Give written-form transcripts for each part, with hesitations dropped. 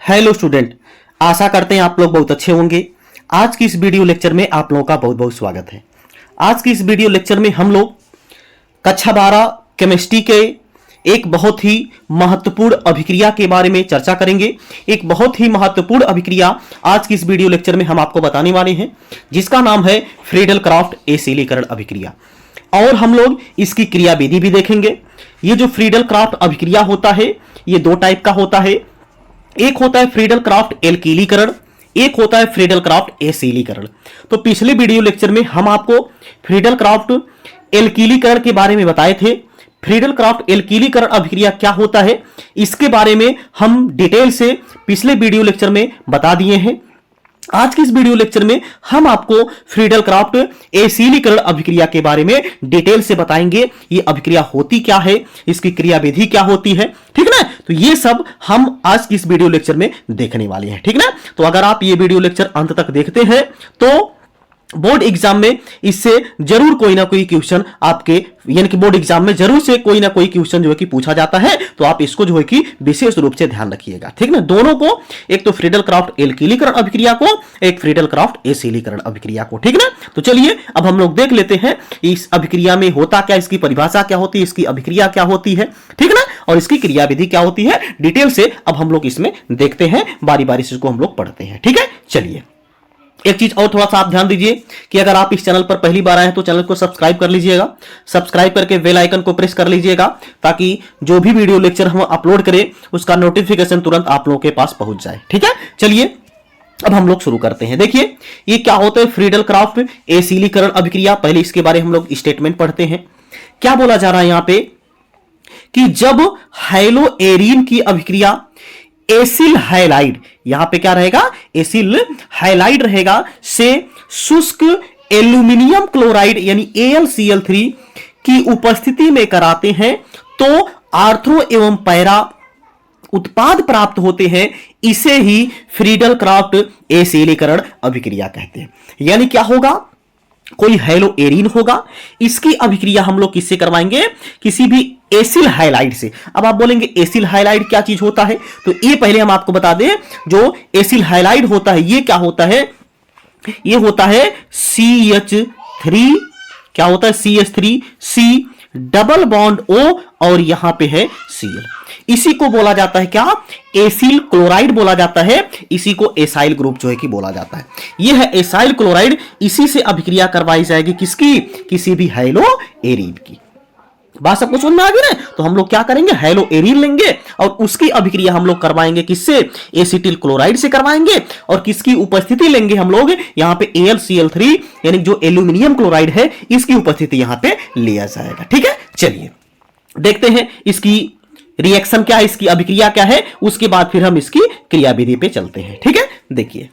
Hello student, आशा करते हैं आप लोग बहुत अच्छे होंगे। आज की इस वीडियो लेक्चर में आप लोगों का बहुत बहुत स्वागत है। आज की इस वीडियो लेक्चर में हम लोग कक्षा 12 केमिस्ट्री के एक बहुत ही महत्वपूर्ण अभिक्रिया के बारे में चर्चा करेंगे। एक बहुत ही महत्वपूर्ण अभिक्रिया आज की इस वीडियो लेक्चर में हम आपको बताने वाले हैं, जिसका नाम है फ्रीडल क्राफ्ट एसिलीकरण अभिक्रिया। और हम लोग इसकी क्रियाविधि भी देखेंगे। ये जो फ्रीडल क्राफ्ट अभिक्रिया होता है, ये दो टाइप का होता है। एक होता है फ्रीडल क्राफ्ट एल्कीलीकरण, एक होता है फ्रीडल क्राफ्ट एसिलीकरण। तो पिछले वीडियो लेक्चर में हम आपको फ्रीडल क्राफ्ट एल्कीलीकरण के बारे में बताए थे। फ्रीडल क्राफ्ट एल्कीलीकरण अभिक्रिया क्या होता है, इसके बारे में हम डिटेल से पिछले वीडियो लेक्चर में बता दिए हैं। आज की इस वीडियो लेक्चर में हम आपको फ्रीडल क्राफ्ट एसिलीकरण अभिक्रिया के बारे में डिटेल से बताएंगे। ये अभिक्रिया होती क्या है, इसकी क्रियाविधि क्या होती है, ठीक ना। तो ये सब हम आज की इस वीडियो लेक्चर में देखने वाले हैं, ठीक ना। तो अगर आप ये वीडियो लेक्चर अंत तक देखते हैं तो बोर्ड एग्जाम में इससे जरूर कोई ना कोई क्वेश्चन आपके, यानी कि बोर्ड एग्जाम में जरूर से कोई ना कोई क्वेश्चन जो है कि पूछा जाता है। तो आप इसको जो है कि विशेष रूप से ध्यान रखिएगा, ठीक ना। दोनों को, एक तो फ्रीडल क्राफ्ट एल्कीलीकरण अभिक्रिया को, एक फ्रीडल क्राफ्ट एसिलीकरण अभिक्रिया को, ठीक ना। तो चलिए अब हम लोग देख लेते हैं इस अभिक्रिया में होता क्या, इसकी परिभाषा क्या होती है, इसकी अभिक्रिया क्या होती है, ठीक ना, और इसकी क्रियाविधि क्या होती है। डिटेल से अब हम लोग इसमें देखते हैं, बारी बारी से इसको हम लोग पढ़ते हैं, ठीक है। चलिए, एक चीज और थोड़ा सा आप ध्यान दीजिए कि अगर आप इस चैनल पर पहली बार आए हैं तो चैनल को सब्सक्राइब कर लीजिएगा। सब्सक्राब करके बेल आइकन को प्रेस कर लीजिएगा, ताकि जो भी वीडियो लेक्चर हम अपलोड करें उसका नोटिफिकेशन तुरंत आप लोगों के पास पहुंच जाए, ठीक है। चलिए अब हम लोग शुरू करते हैं। देखिए ये क्या होता है फ्रीडल क्राफ्ट एसिलीकरण अभिक्रिया। पहले इसके बारे में हम लोग स्टेटमेंट पढ़ते हैं। क्या बोला जा रहा है यहां पे कि जब हैलोएरीन की अभिक्रिया एसिल हाइलाइड, यहां पे क्या रहेगा, एसिल हाइलाइड रहेगा, से शुष्क एल्यूमिनियम क्लोराइड यानी AlCl3 की उपस्थिति में कराते हैं तो आर्थ्रो एवं पैरा उत्पाद प्राप्त होते हैं। इसे ही फ्रीडल क्राफ्ट एसिलीकरण अभिक्रिया कहते हैं। यानी क्या होगा, कोई हैलोएरीन होगा, इसकी अभिक्रिया हम लोग किससे करवाएंगे, किसी भी एसिल हाइलाइड से। अब आप बोलेंगे एसिल हाइलाइड क्या चीज होता है, तो ये पहले हम आपको बता दें, जो एसिल हाइलाइड होता है ये क्या होता है, ये होता है CH3, क्या होता है CH3C डबल बॉन्ड O और यहां पे है Cl। इसी को बोला जाता है क्या, एसिल क्लोराइड बोला जाता है। इसी को एसाइल ग्रुप जो है कि बोला जाता है। यह है एसाइल क्लोराइड। इसी से अभिक्रिया करवाई जाएगी किसकी, किसी भी हैलोएरीन की। बात सबको समझ में आ गई ना। तो हम लोग क्या करेंगे, हैलोएरीन लेंगे और उसकी अभिक्रिया हम लोग करवाएंगे किससे, एसिटिल क्लोराइड से करवाएंगे। और किसकी उपस्थिति लेंगे हम लोग, यहां पे AlCl3 यानी जो एल्यूमिनियम क्लोराइड है, इसकी उपस्थिति यहां पे लिया जाएगा, ठीक है। चलिए देखते हैं इसकी रिएक्शन क्या है, इसकी अभिक्रिया क्या है, उसके बाद फिर हम इसकी क्रियाविधि पे चलते हैं, ठीक है। देखिए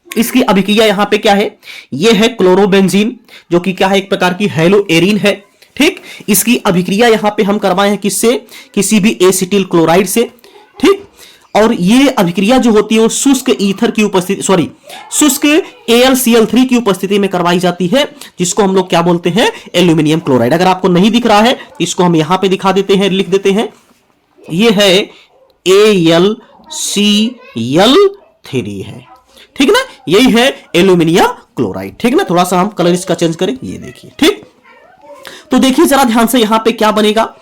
इसकी अभिक्रिया यहां पे क्या है, यह है क्लोरोबेंजीन, जो कि क्या है, एक प्रकार की हैलोएरीन है, ठीक। इसकी अभिक्रिया यहां पे हम करवाए हैं किससे, किसी भी एसिटिल क्लोराइड से, ठीक। और ये अभिक्रिया जो होती है वो शुष्क ईथर की उपस्थिति, सॉरी शुष्क AlCl3 की उपस्थिति में करवाई जाती है, जिसको हम लोग क्या बोलते हैं, एल्यूमिनियम क्लोराइड। अगर आपको नहीं दिख रहा है इसको हम यहां पे दिखा देते हैं, लिख देते हैं। ये है AlCl3 है, ठीक ना, यही है एल्यूमिनियम क्लोराइड, ठीक ना। थोड़ा सा हम कलर इसका चेंज करें, ये देखिए, ठीक। तो देखिए जरा ध्यान से, यहां पे क्या बनेगा,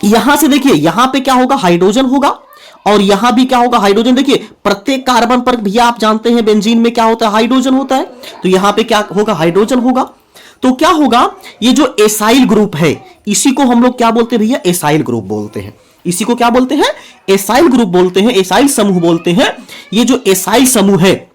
यहां से देखिए, यहां पे क्या होगा, हाइड्रोजन होगा, और यहां भी क्या होगा, हाइड्रोजन। देखिए प्रत्येक कार्बन पर भैया आप जानते हैं बेंजीन में क्या होता है, हाइड्रोजन होता है। तो यहां पे क्या होगा, हाइड्रोजन होगा। तो क्या होगा, ये जो एसाइल ग्रुप है, इसी को हम लोग क्या बोलते हैं भैया, एसाइल ग्रुप बोलते हैं। इसी को क्या बोलते हैं, एसाइल ग्रुप बोलते हैं, एसाइल समूह बोलते हैं। ये जो एसाइल समूह है,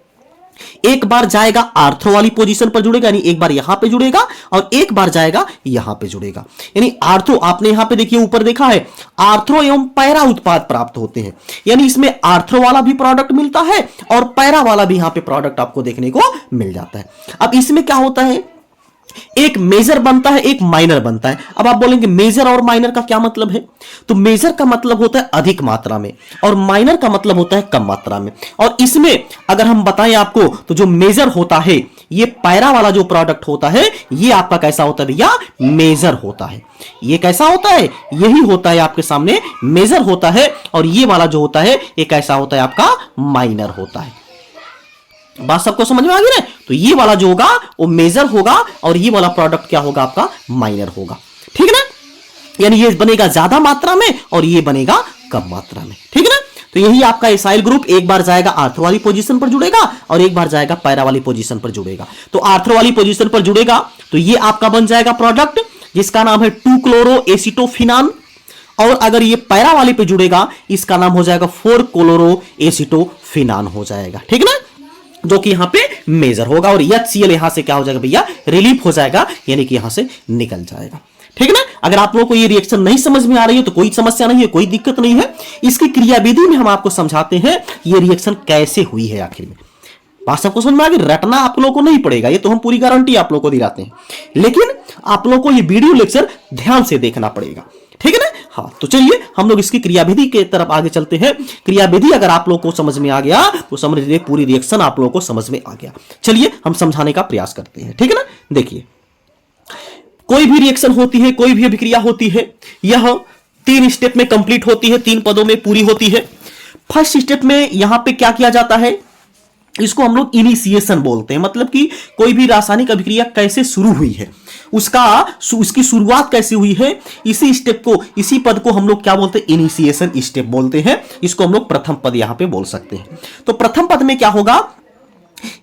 एक बार जाएगा आर्थ्रो वाली पोजीशन पर जुड़ेगा, यानी एक बार यहां पे जुड़ेगा और एक बार जाएगा यहां पे जुड़ेगा। यानी आर्थ्रो, आपने यहां पे देखिए ऊपर देखा है, आर्थ्रो एवं पैरा उत्पाद प्राप्त होते हैं। यानी इसमें आर्थ्रो वाला भी प्रोडक्ट मिलता है और पैरा वाला भी यहां पे प्रोडक्ट आपको देखने को मिल जाता है। अब इसमें क्या होता है, एक मेजर बनता है, एक माइनर बनता है। अब आप बोलेंगे मेजर और माइनर का क्या मतलब है? तो मेजर का मतलब होता है अधिक मात्रा में और माइनर का मतलब होता है कम मात्रा में। और इसमें अगर हम बताएं आपको तो जो मेजर होता है, ये पैरा वाला जो प्रोडक्ट होता है, ये आपका कैसा होता है भैया? मेजर होता है। ये कैसा होता है? यही होता है आपके सामने मेजर होता है। और ये वाला जो होता है ये कैसा होता है? आपका माइनर होता है। बात सबको समझ में आ गई ना? तो ये वाला जो होगा वो मेजर होगा और ये वाला प्रोडक्ट क्या होगा? आपका माइनर होगा। ठीक है ना? यानी ये बनेगा ज्यादा मात्रा में और ये बनेगा कम मात्रा में। ठीक है ना? तो यही आपका एसाइल ग्रुप एक बार जाएगा आर्थ्रो वाली पोजीशन पर जुड़ेगा और एक बार जाएगा पैरा वाली पोजीशन पर जुड़ेगा। तो आर्थ्रो वाली पोजीशन पर जुड़ेगा तो ये आपका बन जाएगा प्रोडक्ट जिसका नाम है 2-क्लोरो-एसीटोफिनान। और अगर ये पैरा वाले पे जुड़ेगा इसका नाम हो जाएगा 4-क्लोरो-एसीटोफिनान हो जाएगा। ठीक है ना? जो कि यहां पे मेजर होगा और HCl यहां से क्या हो जाएगा भैया? रिलीफ हो जाएगा, यानी कि यहां से निकल जाएगा। ठीक है ना? अगर आप लोगों को ये रिएक्शन नहीं समझ में आ रही है तो कोई समस्या नहीं है, कोई दिक्कत नहीं है। इसकी क्रियाविधि में हम आपको समझाते हैं ये रिएक्शन कैसे हुई है आखिर में। बात सबको समझ में आ गई? रटना आप लोगों को नहीं पड़ेगा, ये तो हम पूरी गारंटी आप लोगों को दिलाते हैं, लेकिन आप लोगों को ये वीडियो लेक्चर ध्यान से देखना पड़ेगा। ठीक है ना? हाँ, तो चलिए हम लोग इसकी क्रियाविधि के तरफ आगे चलते हैं। क्रियाविधि अगर आप लोगों को समझ में आ गया तो समझ लीजिए पूरी रिएक्शन आप लोगों को समझ में आ गया। चलिए हम समझाने का प्रयास करते हैं। ठीक है ना? देखिए, कोई भी रिएक्शन होती है, कोई भी अभिक्रिया होती है, यह 3 स्टेप में कंप्लीट होती है, 3 पदों में पूरी होती है। फर्स्ट स्टेप में यहां पे क्या किया जाता है? इसको हम लोग इनिशिएशन बोलते हैं। मतलब कि कोई भी रासायनिक अभिक्रिया कैसे शुरू हुई है, उसकी शुरुआत कैसे हुई है, इसी स्टेप को, इसी पद को हम लोग क्या बोलते हैं? इनिशिएशन स्टेप बोलते हैं। इसको हम लोग प्रथम पद यहां पे बोल सकते हैं। तो प्रथम पद में क्या होगा?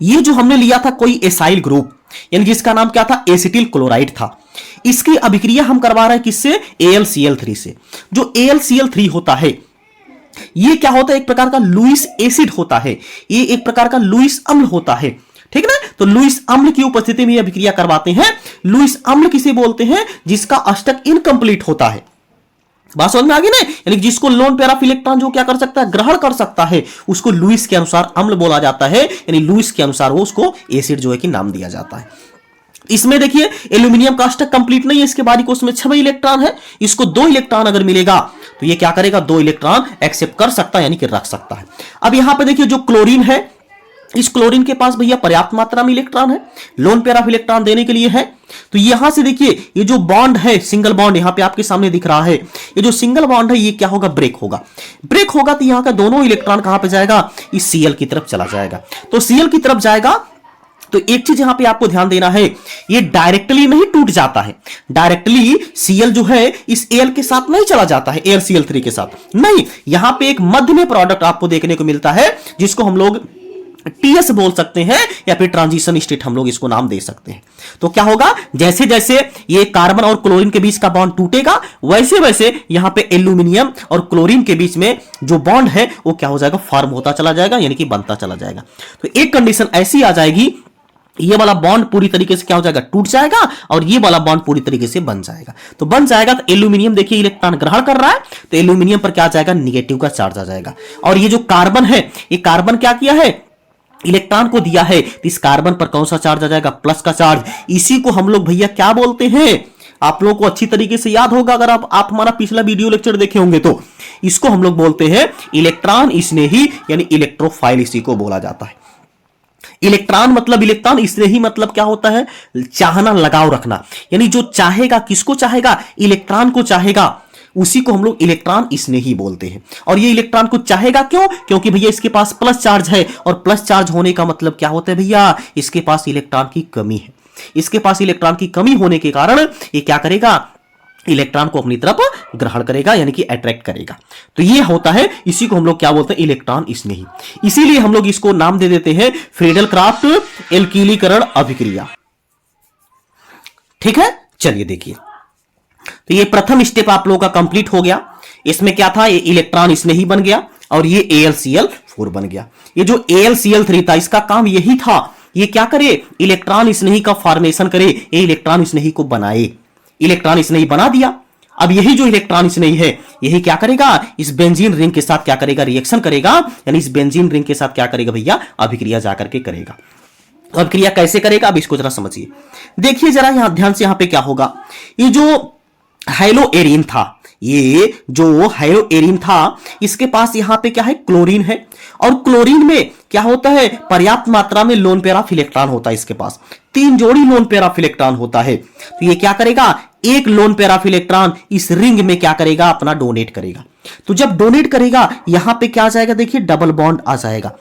ये जो हमने लिया था कोई एसाइल ग्रुप, यानी जिसका नाम क्या था? एसिटिल क्लोराइड था। इसकी अभिक्रिया हम करवा रहे हैं किससे? AlCl3 से। जो AlCl3 होता है ये क्या होता है? एक प्रकार का लुईस एसिड होता है, ये एक प्रकार का लुईस अम्ल होता है। ठीक है ना? तो लुईस अम्ल की उपस्थिति में अभिक्रिया करवाते हैं। लुईस अम्ल किसे बोलते हैं? जिसका अष्टक इनकंप्लीट होता है। बात समझ में आ गई ना? यानी जिसको लोन पैराफ इलेक्ट्रॉन जो क्या कर सकता है? ग्रहण कर सकता है, उसको लुईस के अनुसार अम्ल बोला जाता है। यानी लुईस के अनुसार वो उसको एसिड जो है कि नाम दिया जाता है। इसमें देखिए एल्यूमिनियम का अष्टक कंप्लीट नहीं है, इसके बाद उसमें 6 इलेक्ट्रॉन है। इसको 2 इलेक्ट्रॉन अगर मिलेगा तो ये क्या करेगा? 2 इलेक्ट्रॉन एक्सेप्ट कर सकता है, यानी कि रख सकता है। अब यहां पे देखिए जो क्लोरीन है, इस क्लोरीन के पास भैया पर्याप्त मात्रा में इलेक्ट्रॉन है, लोन पेयर ऑफ इलेक्ट्रॉन देने के लिए है। तो यहां से देखिए ये जो बॉन्ड है, सिंगल बॉन्ड यहां पे आपके सामने दिख रहा है, ये जो सिंगल बॉन्ड है ये क्या होगा? ब्रेक होगा। ब्रेक होगा तो यहां का दोनों इलेक्ट्रॉन कहां पे जाएगा? इस Cl की तरफ चला जाएगा। तो Cl की तरफ जाएगा तो एक चीज यहां पे आपको ध्यान देना है, ये डायरेक्टली नहीं टूट जाता है। डायरेक्टली Cl जो है इस Al के साथ नहीं चला जाता है, AlCl3 के साथ नहीं। यहां पे एक मध्य में प्रोडक्ट आपको देखने को मिलता है जिसको हम लोग TS बोल सकते हैं या फिर ट्रांजिशन स्टेट हम लोग इसको नाम दे सकते हैं। तो क्या होगा? जैसे जैसे ये कार्बन और क्लोरीन के बीच का बॉन्ड टूटेगा वैसे वैसे यहां पे एल्यूमिनियम और क्लोरीन के बीच में जो बॉन्ड है वो क्या हो जाएगा? फॉर्म होता चला जाएगा, यानी कि बनता चला जाएगा। तो एक कंडीशन ऐसी आ जाएगी, ये वाला बॉन्ड पूरी तरीके से क्या हो जाएगा? टूट जाएगा और ये वाला बॉन्ड पूरी तरीके से बन जाएगा। तो बन जाएगा तो एल्यूमिनियम देखिए इलेक्ट्रॉन ग्रहण कर रहा है, तो एल्यूमिनियम पर क्या आ जाएगा? निगेटिव का चार्ज आ जाएगा। और ये जो कार्बन है, ये कार्बन क्या किया है? इलेक्ट्रॉन को दिया है, तो इस कार्बन पर कौन सा चार्ज आ जाएगा? प्लस का चार्ज। इसी को हम लोग भैया क्या बोलते हैं? आप लोगों को अच्छी तरीके से याद होगा अगर आप हमारा पिछला वीडियो लेक्चर देखे होंगे तो। इसको हम लोग बोलते हैं इलेक्ट्रॉन स्नेही, यानी इलेक्ट्रोफाइल इसी को बोला जाता है। इलेक्ट्रॉन मतलब इलेक्ट्रॉन स्नेही मतलब क्या होता है? चाहना, लगाव रखना। यानी जो चाहेगा, किसको चाहेगा? इलेक्ट्रॉन को चाहेगा, उसी को हम लोग इलेक्ट्रॉन स्नेही बोलते हैं। और ये इलेक्ट्रॉन को चाहेगा क्यों? क्योंकि भैया इसके पास प्लस चार्ज है, और प्लस चार्ज होने का मतलब क्या होता है भैया? इसके पास इलेक्ट्रॉन की कमी है। इसके पास इलेक्ट्रॉन की कमी होने के कारण ये क्या करेगा? इलेक्ट्रॉन को अपनी तरफ ग्रहण करेगा, यानी कि अट्रैक्ट करेगा। तो ये होता है, इसी को हम लोग क्या बोलते हैं? इलेक्ट्रॉन स्नेही। इसीलिए हम लोग इसको नाम दे देते हैं फ्रीडल क्राफ्ट एल्कीलीकरण अभिक्रिया। ठीक है, चलिए देखिए, तो ये प्रथम स्टेप आप लोगों का कंप्लीट हो गया। इसमें क्या था? ये इलेक्ट्रॉन स्नेही बन गया और ये AlCl4 बन गया। ये जो AlCl3 था इसका काम यही था, ये क्या करे? इलेक्ट्रॉन स्नेही का फॉर्मेशन करे, ये इलेक्ट्रॉन स्नेही को बनाए। इलेक्ट्रॉन स्नेही बना दिया। अब यही जो इलेक्ट्रॉन स्नेही है यही क्या करेगा? इस बेंजीन रिंग के साथ क्या करेगा? रिएक्शन करेगा, यानी इस बेंजीन रिंग के साथ क्या करेगा भैया? अभिक्रिया जाकर के करेगा। तो अभिक्रिया कैसे करेगा, अब इसको जरा समझिए। देखिए जरा यहां ध्यान से, यहां पे क्या होगा, ये जो हाइलोएरिन था, ये जो हाइलोएरिन था, इसके पास यहां पे क्या है, क्लोरीन है। और क्लोरीन में क्या होता है, पर्याप्त मात्रा में लोन पैराफिल इलेक्ट्रॉन होता है, इसके पास 3 जोड़ी लोन पैराफिल इलेक्ट्रॉन होता है। तो ये क्या करेगा, एक लोन पैराफिल इलेक्ट्रॉन इस रिंग में क्या करेगा, अपना डोनेट करेगा। तो जब डोनेट करेगा यहां पे क्या आ जाएगा, देखिए डबल बॉन्ड आ जाएगा।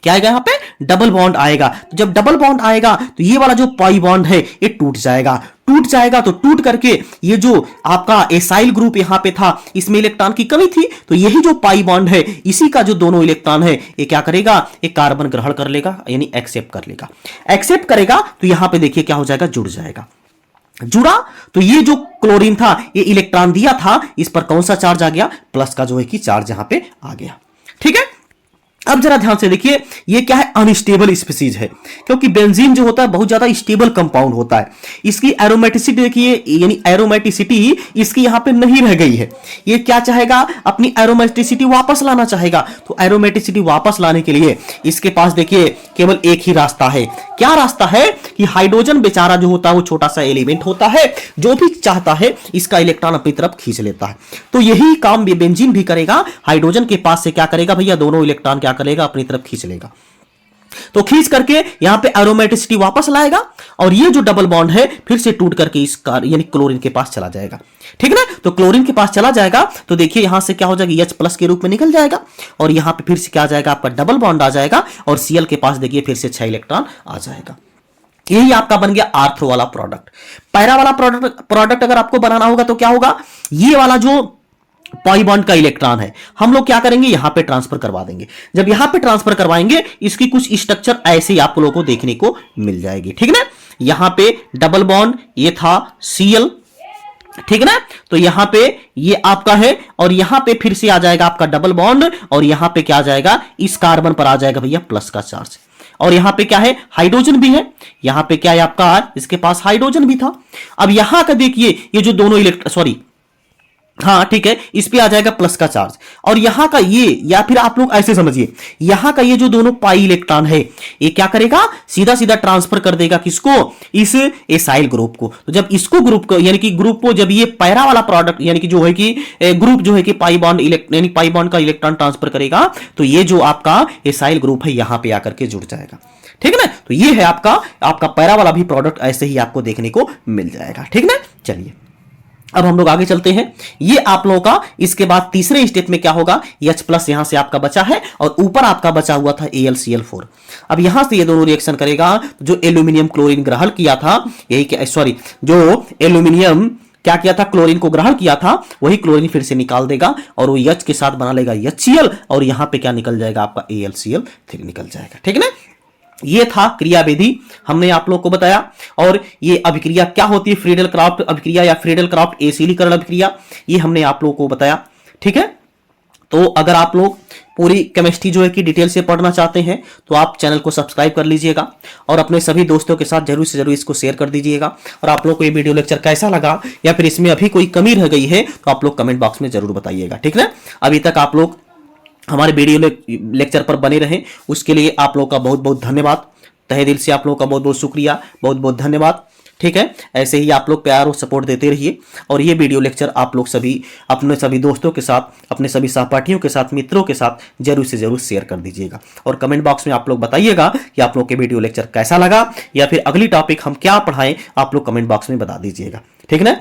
क्या आएगा, यहां पे डबल बॉन्ड आएगा। तो जब डबल बॉन्ड आएगा तो ये वाला जो पाई बॉन्ड है ये टूट जाएगा। टूट जाएगा तो टूट करके ये जो आपका एसाइल ग्रुप यहां पे था, इसमें इलेक्ट्रॉन की कमी थी, तो यही जो पाई बॉन्ड है, इसी का जो दोनों इलेक्ट्रॉन है, ये क्या करेगा, ये कार्बन ग्रहण कर लेगा, यानी एक्सेप्ट कर लेगा। एक्सेप्ट करेगा तो यहां पे देखिए क्या हो जाएगा, जुड़ जाएगा। जुड़ा तो ये जो क्लोरीन था, ये इलेक्ट्रॉन दिया था, इस पर कौन सा चार्ज आ गया, प्लस का जो है कि चार्ज यहां पे आ गया। ठीक है, अब जरा ध्यान से देखिए, ये क्या है, अनस्टेबल स्पीसीज है, क्योंकि बेंजीन जो होता है बहुत ज्यादा स्टेबल कंपाउंड होता है। इसकी एरोमेटिसिटी देखिए, यानी एरोमेटिसिटी इसकी यहां पे नहीं रह गई है। ये क्या चाहेगा, अपनी एरोमेटिसिटी वापस लाना चाहेगा। तो एरोमेटिसिटी वापस लाने के लिए इसके पास देखिए केवल एक ही रास्ता है। क्या रास्ता है कि हाइड्रोजन बेचारा जो होता है वो छोटा सा एलिमेंट होता है, जो भी चाहता है इसका इलेक्ट्रॉन अपनी तरफ खींच लेता है। तो यही काम बेंजीन भी करेगा, हाइड्रोजन के पास से क्या करेगा भैया, दोनों इलेक्ट्रॉन क्या करेगा, अपनी तरफ खींच लेगा। तो खींच करके यहां पे एरोमेटिसिटी वापस लाएगा, और ये जो डबल बॉन्ड है फिर से टूट करके इस यानी क्लोरीन के पास चला जाएगा। ठीक है ना, तो क्लोरीन के पास चला जाएगा तो देखिए यहां से क्या हो जाएगा, H+ के रूप में निकल जाएगा, और यहां पे फिर से क्या आ जाएगा, आपका डबल बॉन्ड आ जाएगा, और Cl के पास देखिए फिर से 6 इलेक्ट्रॉन आ जाएगा। यही आपका बन गया आर्थ्रो वाला प्रोडक्ट। पैरा वाला प्रोडक्ट अगर आपको बनाना होगा तो क्या होगा, ये वाला जो पाई बॉन्ड का इलेक्ट्रॉन है, हम लोग क्या करेंगे, यहां पे ट्रांसफर करवा देंगे। जब यहां पे ट्रांसफर करवाएंगे, इसकी कुछ स्ट्रक्चर ऐसे ही आप लोगों को देखने को मिल जाएगी। ठीक है ना, यहां पे डबल बॉन्ड, ये था Cl, ठीक है ना, तो यहां पे ये आपका है, और यहां पे फिर से आ जाएगा आपका डबल बॉन्ड, और यहां पे क्या आ जाएगा, इस कार्बन पर आ जाएगा भैया प्लस का चार्ज। और यहां पे क्या है, हाइड्रोजन भी है, यहां पे क्या है आपका, इसके पास हाइड्रोजन भी था। अब यहां का देखिए, ये जो दोनों हाँ ठीक है, इस पे आ जाएगा प्लस का चार्ज, और यहां का ये, या फिर आप लोग ऐसे समझिए, यहां का ये जो दोनों पाई इलेक्ट्रॉन है, ये क्या करेगा, सीधा सीधा ट्रांसफर कर देगा किसको, इस एसाइल ग्रुप को। तो जब इसको ग्रुप को, यानी कि ग्रुप को, जब ये पैरा वाला प्रोडक्ट, यानी कि जो है कि ग्रुप जो है कि पाई बॉन्ड यानी पाई बॉन्ड का इलेक्ट्रॉन ट्रांसफर करेगा, तो ये जो आपका एसाइल ग्रुप है यहां पे आकर के जुड़ जाएगा। ठीक है ना, तो ये है आपका पैरा वाला भी प्रोडक्ट ऐसे ही आपको देखने को मिल जाएगा। ठीक है ना, चलिए अब हम लोग आगे चलते हैं। ये आप लोगों का इसके बाद तीसरे स्टेप में क्या होगा, H+ यहां से आपका बचा है, और ऊपर आपका बचा हुआ था AlCl4। अब यहां से ये दोनों रिएक्शन करेगा, जो एल्यूमिनियम क्लोरीन ग्रहण किया था, यही सॉरी, जो एल्यूमिनियम क्या किया था, क्लोरीन को ग्रहण किया था, वही क्लोरीन फिर से निकाल देगा, और वो H के साथ बना लेगा HCl, और यहां पे क्या निकल जाएगा, आपका AlCl3 निकल जाएगा। ठीक है ना, ये था क्रिया विधि, हमने आप लोग को बताया। और ये अभिक्रिया क्या होती है, फ्रीडल क्राफ्ट अभिक्रिया या फ्रीडल क्राफ्ट एसिडीकरण अभिक्रिया, ये हमने आप लोगों को बताया। ठीक है, तो अगर आप लोग पूरी केमिस्ट्री जो है कि डिटेल से पढ़ना चाहते हैं तो आप चैनल को सब्सक्राइब कर लीजिएगा, और अपने सभी दोस्तों के साथ जरूर से जरूर इसको शेयर कर दीजिएगा। और आप लोग को ये वीडियो लेक्चर कैसा लगा, या फिर इसमें अभी कोई कमी रह गई है, तो आप लोग कमेंट बॉक्स में जरूर बताइएगा। ठीक है, अभी तक आप लोग हमारे वीडियो लेक्चर पर बने रहें, उसके लिए आप लोगों का बहुत बहुत धन्यवाद, तहे दिल से आप लोगों का बहुत बहुत शुक्रिया, बहुत बहुत धन्यवाद। ठीक है, ऐसे ही आप लोग प्यार और सपोर्ट देते रहिए, और ये वीडियो लेक्चर आप लोग सभी अपने सभी दोस्तों के साथ, अपने सभी सहपाठियों के साथ, मित्रों के साथ जरूर से जरूर शेयर कर दीजिएगा। और कमेंट बॉक्स में आप लोग बताइएगा कि आप लोग के वीडियो लेक्चर कैसा लगा, या फिर अगली टॉपिक हम क्या पढ़ाएं, आप लोग कमेंट बॉक्स में बता दीजिएगा। ठीक है ना,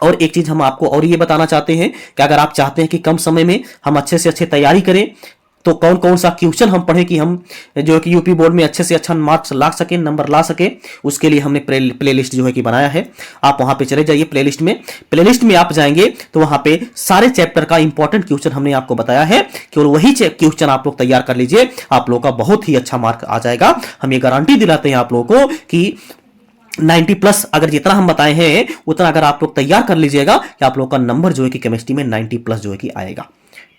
और एक चीज हम आपको और ये बताना चाहते हैं कि अगर आप चाहते हैं कि कम समय में हम अच्छे से अच्छे तैयारी करें, तो कौन कौन सा क्वेश्चन हम पढ़ें कि हम जो है कि यूपी बोर्ड में अच्छे से अच्छा मार्क्स ला सकें, नंबर ला सके, उसके लिए हमने प्लेलिस्ट जो है कि बनाया है। आप वहां पे चले जाइए, प्लेलिस्ट में आप जाएंगे तो वहां पे सारे चैप्टर का इंपॉर्टेंट क्वेश्चन हमने आपको बताया है, केवल वही क्वेश्चन आप लोग तैयार कर लीजिए, आप लोगों का बहुत ही अच्छा मार्क आ जाएगा। हम ये गारंटी दिलाते हैं आप लोगों को कि 90+ अगर जितना हम बताए हैं उतना अगर आप लोग तैयार कर लीजिएगा, कि आप लोग का नंबर जो है कि केमिस्ट्री में 90+ जो है कि आएगा।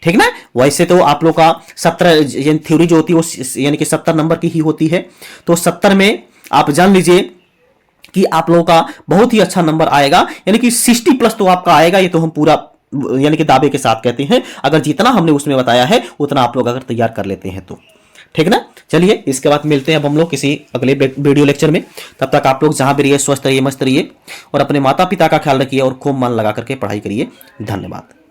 ठीक ना, वैसे तो आप लोग का 70 थ्योरी जो होती है वो यानी कि 70 नंबर की ही होती है, तो 70 में आप जान लीजिए कि आप लोगों का बहुत ही अच्छा नंबर आएगा, यानी कि 60+ तो आपका आएगा। ये तो हम पूरा यानी कि दावे के साथ कहते हैं, अगर जितना हमने उसमें बताया है उतना आप लोग अगर तैयार कर लेते हैं तो। ठीक ना, चलिए इसके बाद मिलते हैं अब हम लोग किसी अगले वीडियो लेक्चर में। तब तक आप लोग जहां भी रहिए स्वस्थ रहिए, मस्त रहिए और अपने माता पिता का ख्याल रखिए और खूब मन लगा करके पढ़ाई करिए। धन्यवाद।